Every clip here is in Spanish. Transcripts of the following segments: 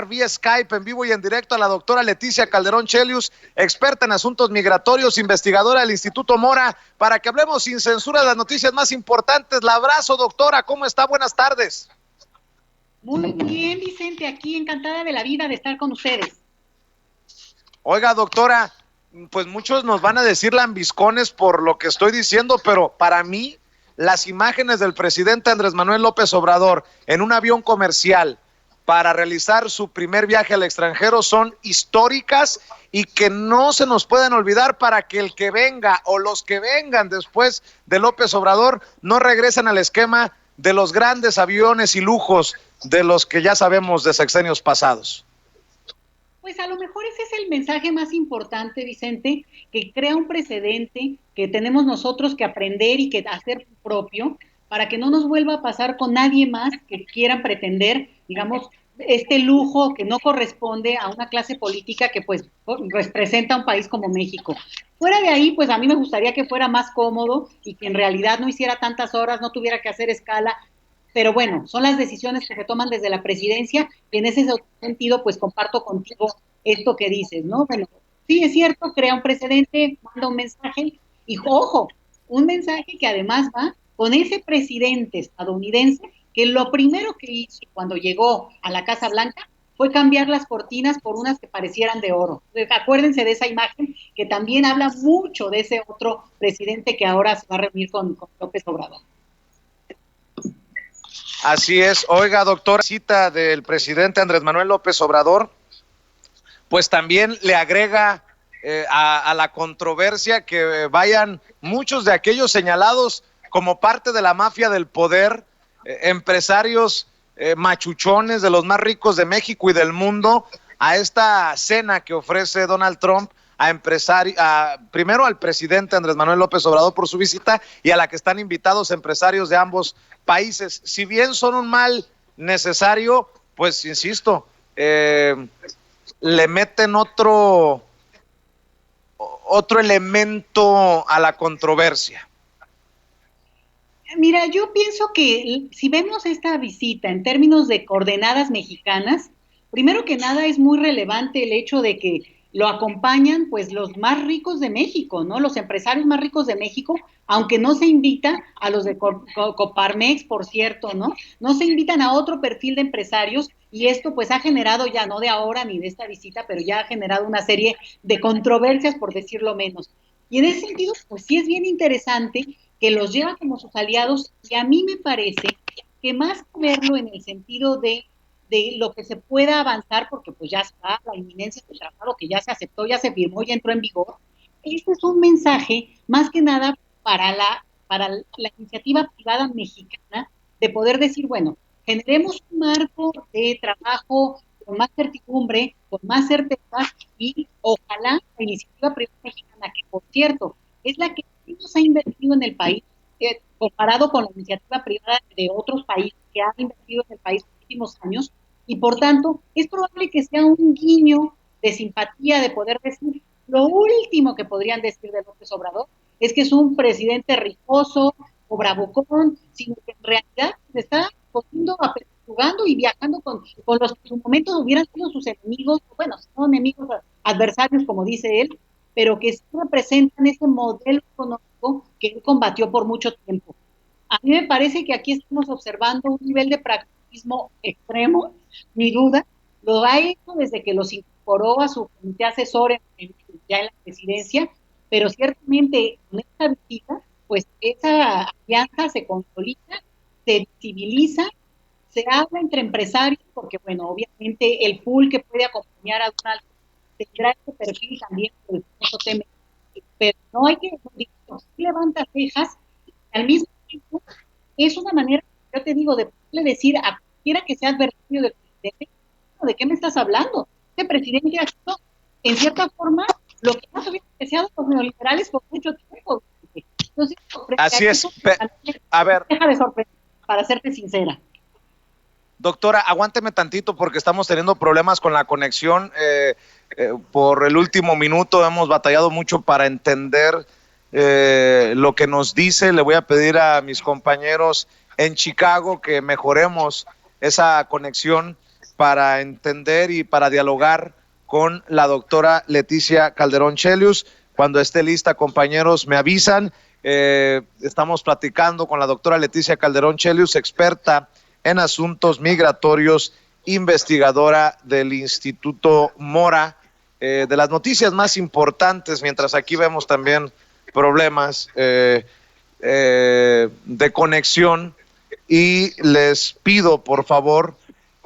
vía Skype en vivo y en directo a la doctora Leticia Calderón Chelius, experta en asuntos migratorios, investigadora del Instituto Mora, para que hablemos sin censura de las noticias más importantes. La abrazo, doctora, ¿cómo está? Buenas tardes. Muy bien, Vicente, aquí encantada de la vida de estar con ustedes. Oiga, doctora, pues muchos nos van a decir lambiscones por lo que estoy diciendo, pero para mí las imágenes del presidente Andrés Manuel López Obrador en un avión comercial para realizar su primer viaje al extranjero son históricas y que no se nos pueden olvidar para que el que venga o los que vengan después de López Obrador no regresen al esquema de los grandes aviones y lujos de los que ya sabemos de sexenios pasados. Pues a lo mejor ese es el mensaje más importante, Vicente, que crea un precedente que tenemos nosotros que aprender y que hacer propio para que no nos vuelva a pasar con nadie más que quieran pretender, digamos, este lujo que no corresponde a una clase política que pues representa un país como México. Fuera de ahí, pues a mí me gustaría que fuera más cómodo y que en realidad no hiciera tantas horas, no tuviera que hacer escala, pero bueno, son las decisiones que se toman desde la presidencia y en ese sentido pues comparto contigo esto que dices, ¿no? Bueno, sí es cierto, crea un precedente, manda un mensaje y ojo, un mensaje que además va con ese presidente estadounidense que lo primero que hizo cuando llegó a la Casa Blanca fue cambiar las cortinas por unas que parecieran de oro. Acuérdense de esa imagen que también habla mucho de ese otro presidente que ahora se va a reunir con López Obrador. Así es. Oiga, doctora, cita del presidente Andrés Manuel López Obrador, pues también le agrega a la controversia que vayan muchos de aquellos señalados como parte de la mafia del poder, empresarios machuchones de los más ricos de México y del mundo, a esta cena que ofrece Donald Trump primero al presidente Andrés Manuel López Obrador por su visita y a la que están invitados empresarios de ambos países. Si bien son un mal necesario, pues insisto, le meten otro elemento a la controversia. Mira, yo pienso que si vemos esta visita en términos de coordenadas mexicanas, primero que nada es muy relevante el hecho de que lo acompañan pues los más ricos de México, ¿no? Los empresarios más ricos de México, aunque no se invita a los de Coparmex, por cierto, ¿no? No se invitan a otro perfil de empresarios y esto pues ha generado ya, no de ahora ni de esta visita, pero ya ha generado una serie de controversias, por decirlo menos. Y en ese sentido, pues sí es bien interesante que los lleva como sus aliados y a mí me parece que más que verlo en el sentido de lo que se pueda avanzar, porque pues ya está la inminencia del tratado que ya se aceptó, ya se firmó, ya entró en vigor, este es un mensaje más que nada para la iniciativa privada mexicana de poder decir, bueno, generemos un marco de trabajo con más certidumbre, con más certeza y ojalá la iniciativa privada mexicana, que por cierto es la que menos ha invertido en el país, comparado con la iniciativa privada de otros países que han invertido en el país en los últimos años, y por tanto es probable que sea un guiño de simpatía de poder decir lo último que podrían decir de López Obrador es que es un presidente rijoso o bravucón, sino que en realidad se está jugando y viajando con los que en su momento hubieran sido sus enemigos, bueno, son enemigos adversarios, como dice él, pero que sí representan ese modelo económico que él combatió por mucho tiempo. A mí me parece que aquí estamos observando un nivel de pragmatismo extremo, ni duda, lo ha hecho desde que los incorporó a su comité asesor ya en la presidencia, pero ciertamente con esta visita, pues esa alianza se consolida, se visibiliza, se habla entre empresarios, porque bueno, obviamente el pool que puede acompañar a Donald tendrá este perfil también por el famoso tema, pero no hay que levanta cejas, al mismo tiempo es una manera, yo te digo, de decir a cualquiera que sea adversario del presidente, ¿de qué me estás hablando? Este presidente ha sido, en cierta forma, lo que más habían deseado los neoliberales por mucho tiempo. Entonces, así es. A ver, deja de sorprender, para serte sincera. Doctora, aguánteme tantito porque estamos teniendo problemas con la conexión. Por el último minuto hemos batallado mucho para entender lo que nos dice. Le voy a pedir a mis compañeros en Chicago que mejoremos esa conexión para entender y para dialogar con la doctora Leticia Calderón Chelius. Cuando esté lista, compañeros, me avisan. Estamos platicando con la doctora Leticia Calderón Chelius, experta en asuntos migratorios, investigadora del Instituto Mora, de las noticias más importantes, mientras aquí vemos también problemas de conexión, y les pido por favor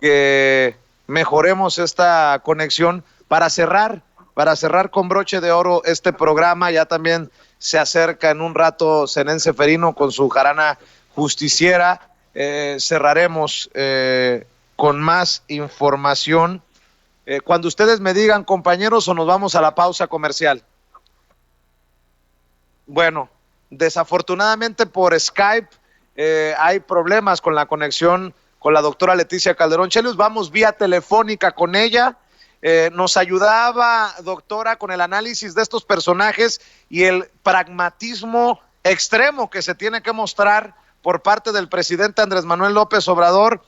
que mejoremos esta conexión para cerrar con broche de oro este programa. Ya también se acerca en un rato Zenén Ceferino con su jarana justiciera. Cerraremos con más información cuando ustedes me digan, compañeros, o nos vamos a la pausa comercial. Bueno, desafortunadamente por Skype hay problemas con la conexión con la doctora Leticia Calderón Chelius. Vamos vía telefónica con ella. Nos ayudaba, doctora, con el análisis de estos personajes y el pragmatismo extremo que se tiene que mostrar por parte del presidente Andrés Manuel López Obrador,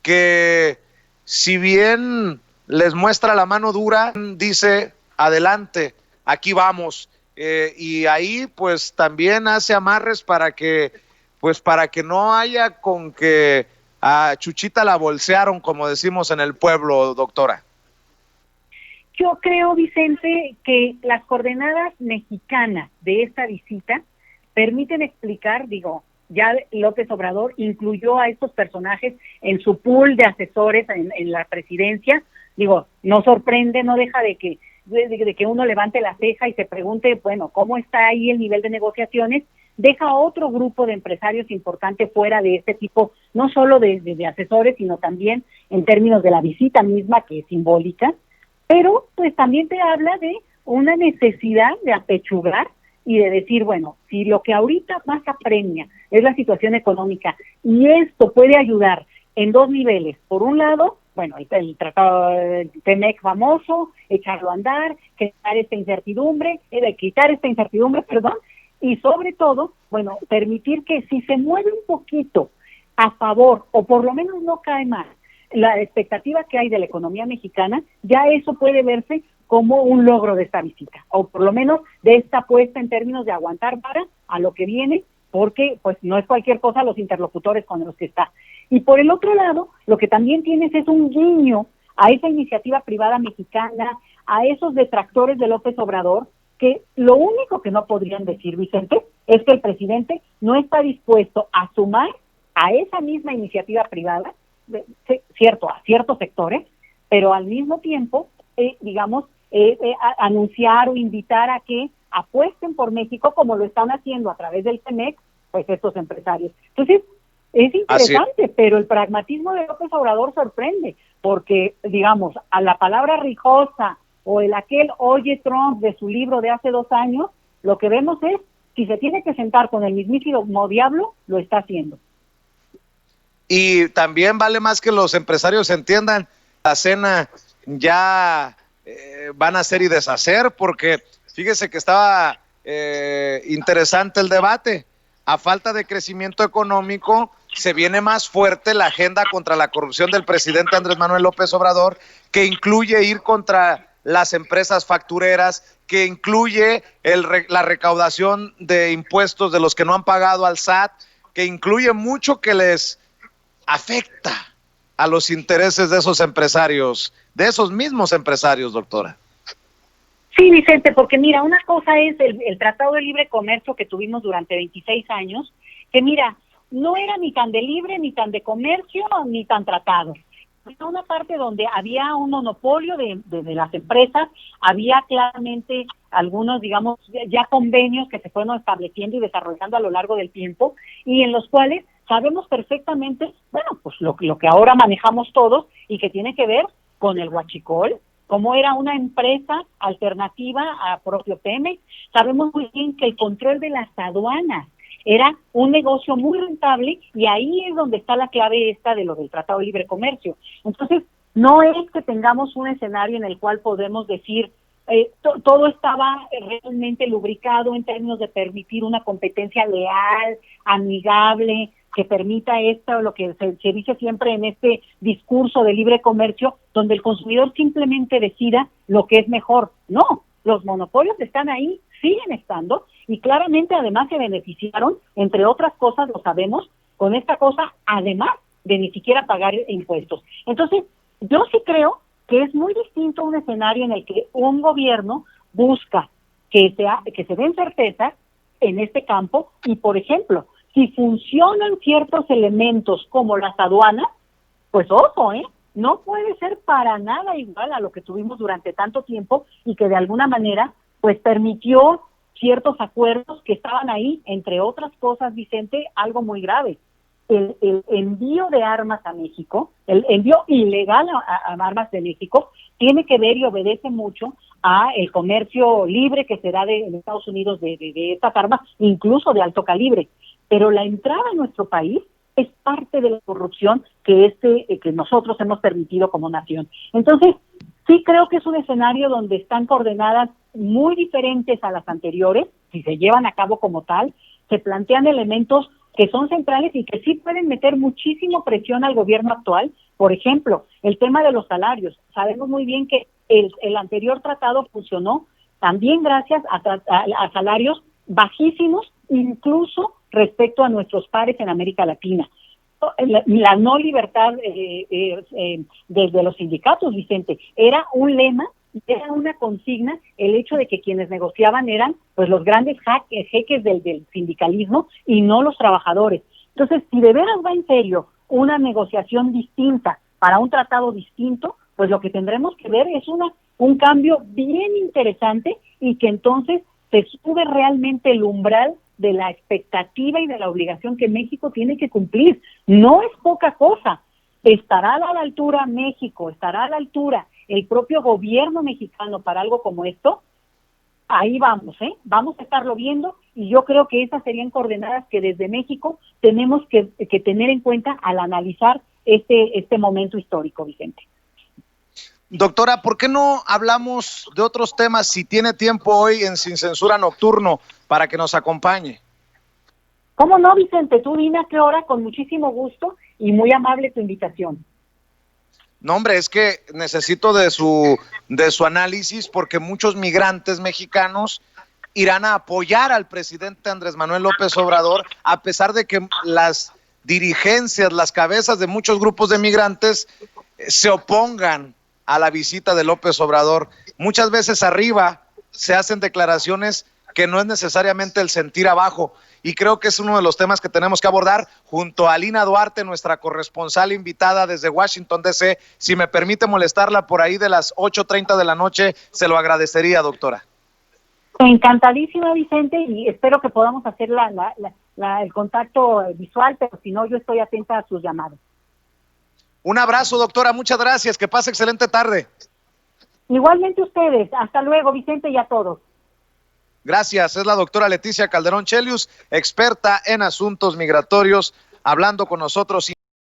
que si bien les muestra la mano dura, dice, adelante, aquí vamos. Y ahí pues también hace amarres para que no haya con que a Chuchita la bolsearon, como decimos en el pueblo, doctora. Yo creo, Vicente, que las coordenadas mexicanas de esta visita permiten explicar, ya López Obrador incluyó a estos personajes en su pool de asesores en la presidencia. No sorprende, no deja de que uno levante la ceja y se pregunte, bueno, ¿cómo está ahí el nivel de negociaciones? Deja otro grupo de empresarios importante fuera de este tipo, no solo de asesores, sino también en términos de la visita misma, que es simbólica, pero pues también te habla de una necesidad de apechugar y de decir, bueno, si lo que ahorita más apremia es la situación económica y esto puede ayudar en dos niveles. Por un lado, bueno, el tratado del TEMEC famoso, echarlo a andar, quitar esta incertidumbre, y sobre todo, bueno, permitir que si se mueve un poquito a favor, o por lo menos no cae más, la expectativa que hay de la economía mexicana, ya eso puede verse como un logro de esta visita, o por lo menos de esta apuesta en términos de aguantar vara a lo que viene, porque pues no es cualquier cosa los interlocutores con los que está. Y por el otro lado, lo que también tienes es un guiño a esa iniciativa privada mexicana, a esos detractores de López Obrador, que lo único que no podrían decir, Vicente, es que el presidente no está dispuesto a sumar a esa misma iniciativa privada, a ciertos sectores, pero al mismo tiempo, anunciar o invitar a que apuesten por México, como lo están haciendo a través del TEMEC, pues estos empresarios. Entonces, es interesante, pero el pragmatismo de López Obrador sorprende, porque, a la palabra rijosa o aquel oye Trump de su libro de hace 2 años, lo que vemos es, si se tiene que sentar con el mismísimo diablo, lo está haciendo. Y también vale más que los empresarios entiendan, la cena ya van a hacer y deshacer, porque fíjese que estaba interesante el debate. A falta de crecimiento económico, se viene más fuerte la agenda contra la corrupción del presidente Andrés Manuel López Obrador, que incluye ir contra las empresas factureras, que incluye la recaudación de impuestos de los que no han pagado al SAT, que incluye mucho que les afecta a los intereses de esos empresarios, de esos mismos empresarios, doctora. Sí, Vicente, porque mira, una cosa es el Tratado de Libre Comercio que tuvimos durante 26 años, que mira, no era ni tan de libre, ni tan de comercio, ni tan tratado. Era una parte donde había un monopolio de las empresas, había claramente algunos, ya convenios que se fueron estableciendo y desarrollando a lo largo del tiempo, y en los cuales sabemos perfectamente, pues lo que ahora manejamos todos y que tiene que ver con el huachicol, como era una empresa alternativa a propio Pemex. Sabemos muy bien que el control de las aduanas era un negocio muy rentable, y ahí es donde está la clave esta de lo del Tratado de Libre Comercio. Entonces, no es que tengamos un escenario en el cual podemos decir todo estaba realmente lubricado en términos de permitir una competencia leal, amigable, que permita esto, lo que se dice siempre en este discurso de libre comercio, donde el consumidor simplemente decida lo que es mejor. No, los monopolios están ahí, siguen estando, y claramente además se beneficiaron, entre otras cosas, lo sabemos, con esta cosa, además de ni siquiera pagar impuestos. Entonces, yo sí creo que es muy distinto un escenario en el que un gobierno busca que se den certezas en este campo, y por ejemplo, si funcionan ciertos elementos como las aduanas, pues ojo, no puede ser para nada igual a lo que tuvimos durante tanto tiempo y que de alguna manera pues permitió ciertos acuerdos que estaban ahí, entre otras cosas, Vicente, algo muy grave. El envío de armas a México, el envío ilegal a armas de México, tiene que ver y obedece mucho a el comercio libre que se da en Estados Unidos de estas armas, incluso de alto calibre. Pero la entrada a nuestro país es parte de la corrupción que nosotros hemos permitido como nación. Entonces, sí creo que es un escenario donde están coordenadas muy diferentes a las anteriores, si se llevan a cabo como tal, se plantean elementos que son centrales y que sí pueden meter muchísimo presión al gobierno actual. Por ejemplo, el tema de los salarios. Sabemos muy bien que el anterior tratado funcionó también gracias a salarios bajísimos, incluso respecto a nuestros pares en América Latina. La no libertad desde los sindicatos, Vicente, era un lema, era una consigna, el hecho de que quienes negociaban eran pues los grandes jeques del sindicalismo y no los trabajadores. Entonces, si de veras va en serio una negociación distinta para un tratado distinto, pues lo que tendremos que ver es un cambio bien interesante, y que entonces se sube realmente el umbral de la expectativa y de la obligación que México tiene que cumplir. No es poca cosa. ¿Estará a la altura México? ¿Estará a la altura el propio gobierno mexicano para algo como esto? Ahí vamos, vamos a estarlo viendo, y yo creo que esas serían coordenadas que desde México tenemos que tener en cuenta al analizar este momento histórico, Vicente. Doctora, ¿por qué no hablamos de otros temas si tiene tiempo hoy en Sin Censura Nocturno para que nos acompañe? ¿Cómo no, Vicente? Tú dime a qué hora, con muchísimo gusto, y muy amable tu invitación. No, hombre, es que necesito de su análisis, porque muchos migrantes mexicanos irán a apoyar al presidente Andrés Manuel López Obrador, a pesar de que las dirigencias, las cabezas de muchos grupos de migrantes se opongan a la visita de López Obrador. Muchas veces arriba se hacen declaraciones que no es necesariamente el sentir abajo, y creo que es uno de los temas que tenemos que abordar junto a Lina Duarte, nuestra corresponsal invitada desde Washington, D.C. Si me permite molestarla por ahí de las 8:30 de la noche, se lo agradecería, doctora. Encantadísima, Vicente, y espero que podamos hacer el contacto visual, pero si no, yo estoy atenta a sus llamadas. Un abrazo, doctora, muchas gracias, que pase excelente tarde. Igualmente ustedes, hasta luego, Vicente, y a todos. Gracias, es la doctora Leticia Calderón Chelius, experta en asuntos migratorios, hablando con nosotros.